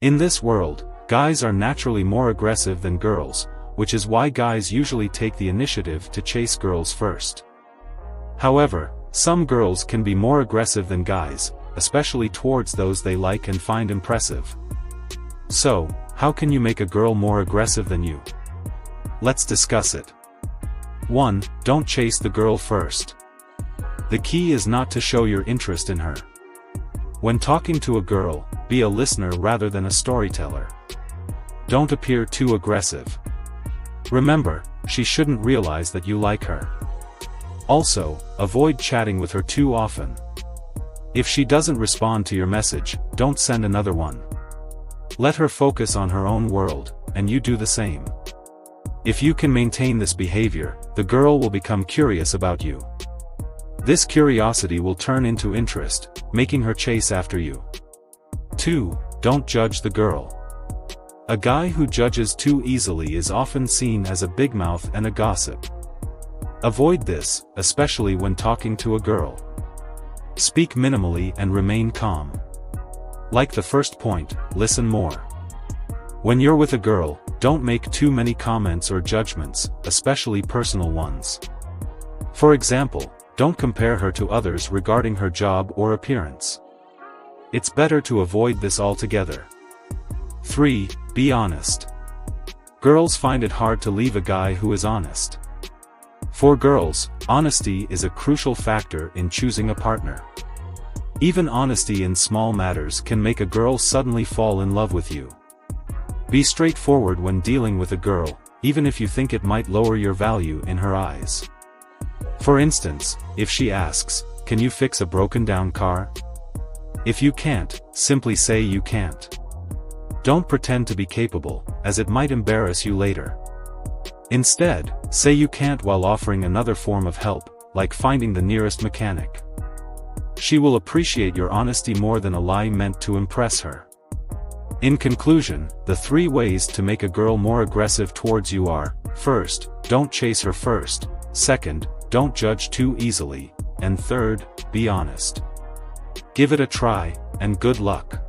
In this world, guys are naturally more aggressive than girls, which is why guys usually take the initiative to chase girls first. However, some girls can be more aggressive than guys, especially towards those they like and find impressive. So, how can you make a girl more aggressive than you? Let's discuss it. 1. Don't chase the girl first. The key is not to show your interest in her. When talking to a girl, be a listener rather than a storyteller. Don't appear too aggressive. Remember, she shouldn't realize that you like her. Also, avoid chatting with her too often. If she doesn't respond to your message, don't send another one. Let her focus on her own world, and you do the same. If you can maintain this behavior, the girl will become curious about you. This curiosity will turn into interest, making her chase after you. 2. Don't judge the girl. A guy who judges too easily is often seen as a big mouth and a gossip. Avoid this, especially when talking to a girl. Speak minimally and remain calm. Like the first point, listen more. When you're with a girl, don't make too many comments or judgments, especially personal ones. For example, don't compare her to others regarding her job or appearance. It's better to avoid this altogether. 3. Be honest. Girls find it hard to leave a guy who is honest. For girls, honesty is a crucial factor in choosing a partner. Even honesty in small matters can make a girl suddenly fall in love with you. Be straightforward when dealing with a girl, even if you think it might lower your value in her eyes. For instance, if she asks, "Can you fix a broken-down car?" If you can't, simply say you can't. Don't pretend to be capable, as it might embarrass you later. Instead, say you can't while offering another form of help, like finding the nearest mechanic. She will appreciate your honesty more than a lie meant to impress her. In conclusion, the 3 ways to make a girl more aggressive towards you are: 1st, don't chase her first; 2nd, don't judge too easily; and 3rd, be honest. Give it a try, and good luck.